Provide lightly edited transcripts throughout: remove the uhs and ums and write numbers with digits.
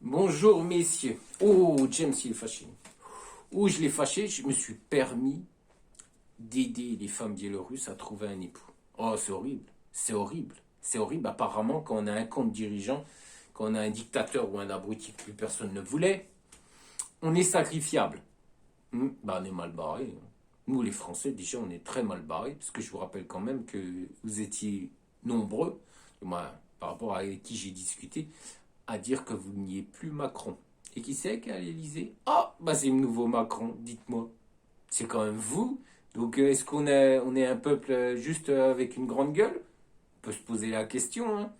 Bonjour messieurs. Oh, James, il est fâché. Oh, je l'ai fâché, je me suis permis d'aider les femmes biélorusses à trouver un époux. Oh, c'est horrible. C'est horrible. C'est horrible. Apparemment, quand on a un compte dirigeant, quand on a un dictateur ou un abruti que plus personne ne voulait, on est sacrifiable. Bah, on est mal barré. Nous, les Français, déjà, on est très mal barrés. Parce que je vous rappelle quand même que vous étiez nombreux, moi, par rapport à qui j'ai discuté, à dire que vous n'y êtes plus Macron. Et qui c'est qui est à l'Élysée? Ah, bah c'est le nouveau Macron, dites-moi. C'est quand même vous. Donc est-ce qu'on est un peuple juste avec une grande gueule? On peut se poser la question. Hein.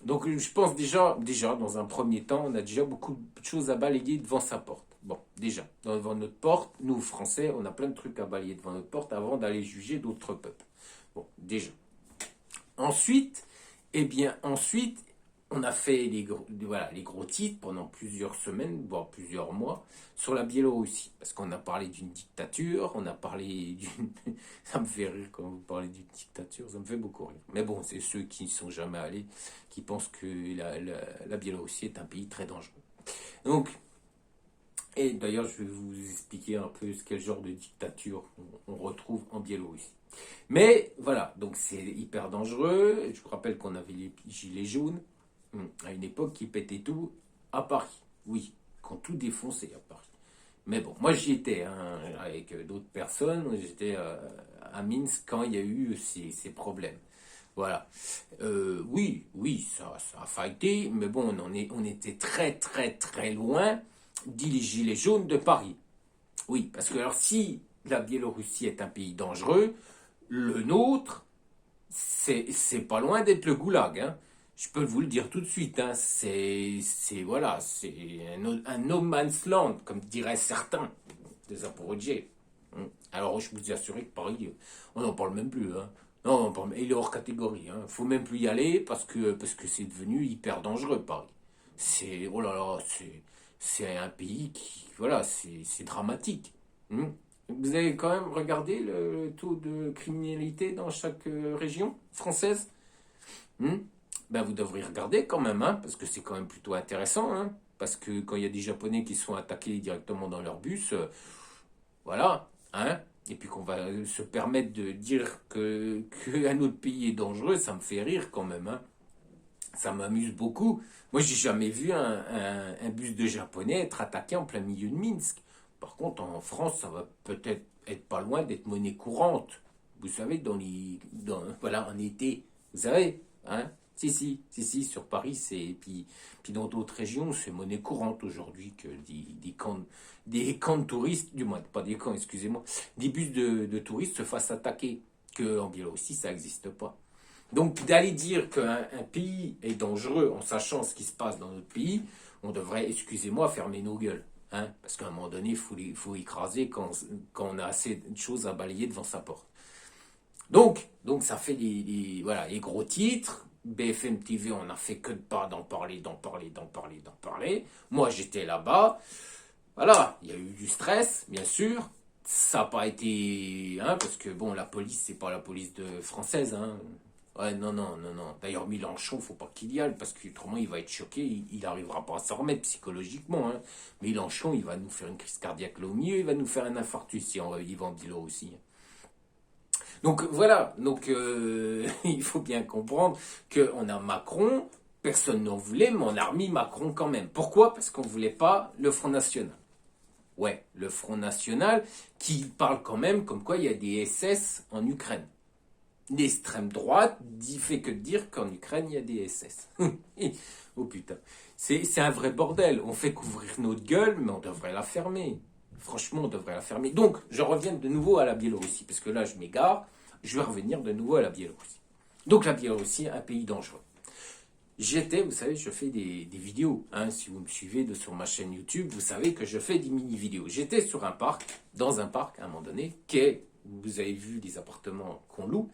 Donc je pense déjà, dans un premier temps, on a déjà beaucoup de choses à balayer devant sa porte. Bon, déjà, devant notre porte, nous Français, on a plein de trucs à balayer devant notre porte avant d'aller juger d'autres peuples. Bon, déjà. Ensuite, ensuite, on a fait les gros titres pendant plusieurs semaines, voire plusieurs mois, sur la Biélorussie. Parce qu'on a parlé d'une dictature, on a parlé d'une... Ça me fait rire quand vous parlez d'une dictature, ça me fait beaucoup rire. Mais bon, c'est ceux qui n'y sont jamais allés, qui pensent que la Biélorussie est un pays très dangereux. Donc, et d'ailleurs, je vais vous expliquer un peu quel genre de dictature on retrouve en Biélorussie. Mais voilà, donc c'est hyper dangereux. Je vous rappelle qu'on avait les gilets jaunes à une époque qui pétaient tout à Paris. Oui, quand tout défonçait à Paris. Mais bon, moi j'y étais hein, avec d'autres personnes. J'étais à Minsk quand il y a eu ces problèmes. Voilà. Ça a fighté, mais bon, on était très très très loin des gilets jaunes de Paris. Oui, parce que alors si la Biélorussie est un pays dangereux, le nôtre, c'est pas loin d'être le goulag. Hein. Je peux vous le dire tout de suite. Hein. Voilà, c'est un no man's land, comme diraient certains des Zaporogiers. Alors je vous assure que Paris, on n'en parle même plus. Hein. Non, il est hors catégorie. Hein. Faut même plus y aller parce que c'est devenu hyper dangereux Paris. C'est oh là là, c'est un pays qui voilà, c'est dramatique. Vous avez quand même regardé le taux de criminalité dans chaque région française. Ben, vous devriez regarder quand même, hein, parce que c'est quand même plutôt intéressant. Hein, parce que quand il y a des Japonais qui sont attaqués directement dans leur bus, voilà. Hein, et puis qu'on va se permettre de dire qu'un autre pays est dangereux, ça me fait rire quand même. Hein. Ça m'amuse beaucoup. Moi, j'ai jamais vu un bus de Japonais être attaqué en plein milieu de Minsk. Par contre, en France, ça va peut-être être pas loin d'être monnaie courante. Vous savez, voilà, en été, vous savez, hein? Si, sur Paris, puis dans d'autres régions, c'est monnaie courante aujourd'hui que des camps de touristes, du moins, pas des camps, excusez-moi, des bus de touristes se fassent attaquer. Que en Biélorussie, ça n'existe pas. Donc d'aller dire qu'un pays est dangereux en sachant ce qui se passe dans notre pays, on devrait, excusez-moi, fermer nos gueules. Hein, parce qu'à un moment donné, il faut écraser quand on a assez de choses à balayer devant sa porte. Donc ça fait voilà, les gros titres. BFM TV, on n'a fait que de pas d'en parler. Moi, j'étais là-bas. Voilà, il y a eu du stress, bien sûr. Ça n'a pas été... Hein, parce que, bon, la police, c'est pas la police française. Hein. Ouais, non. D'ailleurs, Mélenchon, faut pas qu'il y aille, parce qu'autrement, il va être choqué, il n'arrivera pas à s'en remettre psychologiquement. Hein. Mélenchon, il va nous faire une crise cardiaque là au milieu, il va nous faire un infarctus si il va en Biélorussie. Donc voilà, il faut bien comprendre qu'on a Macron, personne n'en voulait, mais on a remis Macron quand même. Pourquoi? Parce qu'on ne voulait pas le Front National. Ouais, le Front National qui parle quand même comme quoi il y a des SS en Ukraine. L'extrême droite fait que dire qu'en Ukraine il y a des SS. Oh putain, c'est un vrai bordel. On fait couvrir notre gueule, mais on devrait la fermer. Franchement, on devrait la fermer. Donc, je reviens de nouveau à la Biélorussie, parce que là, je m'égare. Je vais revenir de nouveau à la Biélorussie. Donc, la Biélorussie, un pays dangereux. Vous savez, je fais des vidéos. Hein, si vous me suivez sur ma chaîne YouTube, vous savez que je fais des mini-vidéos. J'étais dans un parc, à un moment donné, vous avez vu les appartements qu'on loue.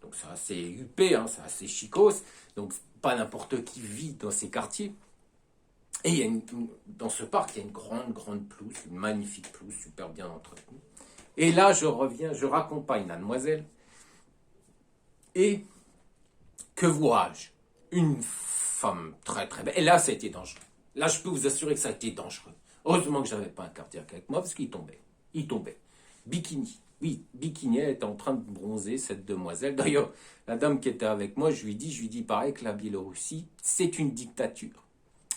Donc, c'est assez huppé, hein, c'est assez chicos. Donc, pas n'importe qui vit dans ces quartiers. Et dans ce parc, il y a une grande pelouse, une magnifique pelouse, super bien entretenue. Et là, je raccompagne la demoiselle. Et que vois-je? Une femme très très belle. Et là, ça a été dangereux. Là, je peux vous assurer que ça a été dangereux. Heureusement que j'avais pas un cardiaque avec moi parce qu'il tombait. Il tombait. Bikini. Oui, bikini, elle était en train de bronzer, cette demoiselle. D'ailleurs, la dame qui était avec moi, je lui dis, pareil que la Biélorussie, c'est une dictature.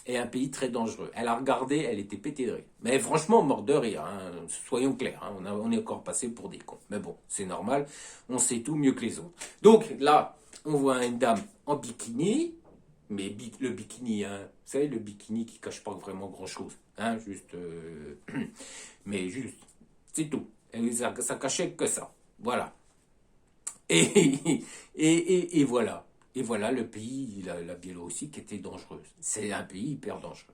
Et un pays très dangereux. Elle a regardé, elle était pétée de rire. Mais franchement, mort de rire, hein, soyons clairs. Hein, on est encore passé pour des cons. Mais bon, c'est normal, on sait tout mieux que les autres. Donc là, on voit une dame en bikini, mais le bikini, hein, vous savez, le bikini qui cache pas vraiment grand-chose. Hein, juste, mais juste, c'est tout. Et ça cachait que ça. Voilà. Et voilà. Et voilà le pays, la Biélorussie, qui était dangereuse. C'est un pays hyper dangereux.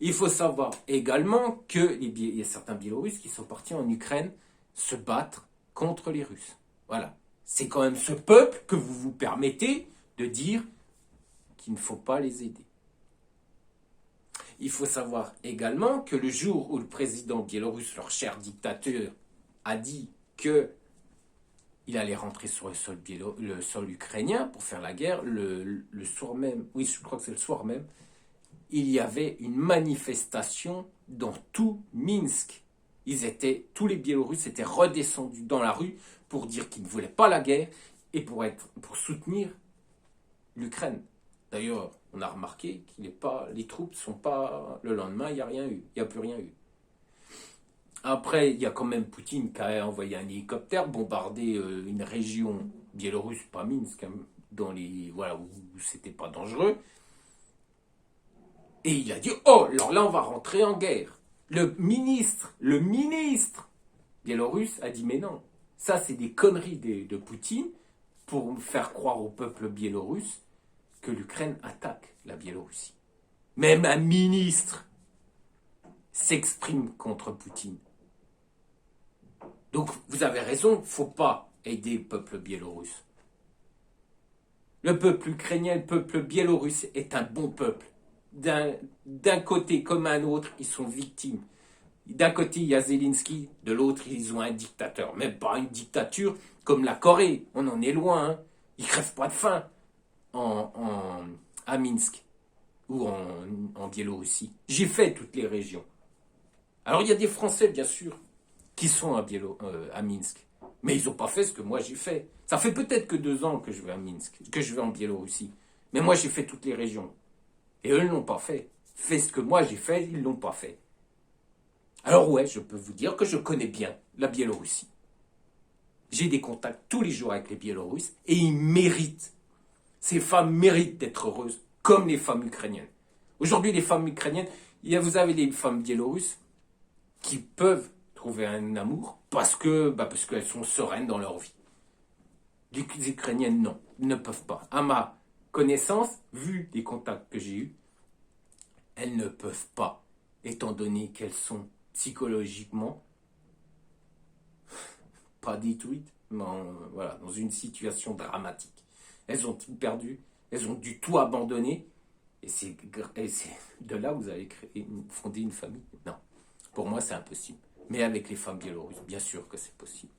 Il faut savoir également qu'il y a certains Biélorusses qui sont partis en Ukraine se battre contre les Russes. Voilà. C'est quand même ce peuple que vous vous permettez de dire qu'il ne faut pas les aider. Il faut savoir également que le jour où le président biélorusse, leur cher dictateur, a dit que il allait rentrer sur le sol ukrainien pour faire la guerre, le soir même, oui, je crois que c'est le soir même, il y avait une manifestation dans tout Minsk. Tous les Biélorusses étaient redescendus dans la rue pour dire qu'ils ne voulaient pas la guerre et pour soutenir l'Ukraine. D'ailleurs, on a remarqué que les troupes ne sont pas... Le lendemain, il n'y a rien eu. Il n'y a plus rien eu. Après, il y a quand même Poutine qui a envoyé un hélicoptère bombarder une région biélorusse, pas Minsk, hein, où c'était pas dangereux. Et il a dit, oh, alors là, on va rentrer en guerre. Le ministre biélorusse a dit, mais non, ça, c'est des conneries de Poutine pour faire croire au peuple biélorusse que l'Ukraine attaque la Biélorussie. Même un ministre s'exprime contre Poutine. Donc, vous avez raison, il ne faut pas aider le peuple biélorusse. Le peuple ukrainien, le peuple biélorusse est un bon peuple. D'un côté comme un autre, ils sont victimes. D'un côté, il y a Zelensky, de l'autre, ils ont un dictateur. Même pas une dictature comme la Corée, on en est loin. Hein. Ils ne crèvent pas de faim à Minsk ou en Biélorussie. J'ai fait toutes les régions. Alors, il y a des Français, bien sûr, qui sont à Minsk. Mais ils n'ont pas fait ce que moi j'ai fait. Ça fait peut-être que 2 ans que je vais à Minsk, que je vais en Biélorussie. Mais moi j'ai fait toutes les régions. Et eux ne l'ont pas fait. Fait ce que moi j'ai fait, ils ne l'ont pas fait. Alors ouais, je peux vous dire que je connais bien la Biélorussie. J'ai des contacts tous les jours avec les Biélorusses et ils méritent. Ces femmes méritent d'être heureuses comme les femmes ukrainiennes. Aujourd'hui, les femmes ukrainiennes, vous avez les femmes biélorusses qui peuvent trouver un amour parce qu'elles sont sereines dans leur vie. Les Ukrainiennes, non, ne peuvent pas. À ma connaissance, vu les contacts que j'ai eus, elles ne peuvent pas, étant donné qu'elles sont psychologiquement pas détruites, mais dans une situation dramatique. Elles ont tout perdu, elles ont dû tout abandonner, et c'est de là où vous allez fonder une famille. Non, pour moi c'est impossible. Mais avec les femmes biélorusses, bien sûr que c'est possible.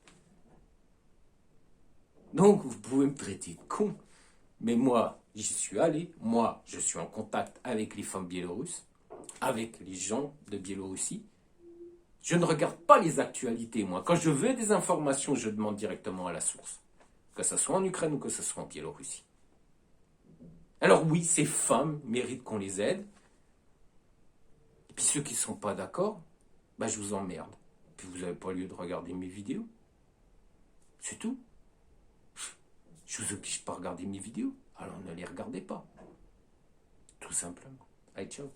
Donc, vous pouvez me traiter de con, mais moi, j'y suis allé. Moi, je suis en contact avec les femmes biélorusses, avec les gens de Biélorussie. Je ne regarde pas les actualités, moi. Quand je veux des informations, je demande directement à la source. Que ce soit en Ukraine ou que ce soit en Biélorussie. Alors oui, ces femmes méritent qu'on les aide. Et puis ceux qui ne sont pas d'accord, je vous emmerde. Puis vous n'avez pas lieu de regarder mes vidéos. C'est tout. Je vous oblige pas à regarder mes vidéos. Alors ne les regardez pas. Tout simplement. Allez, ciao.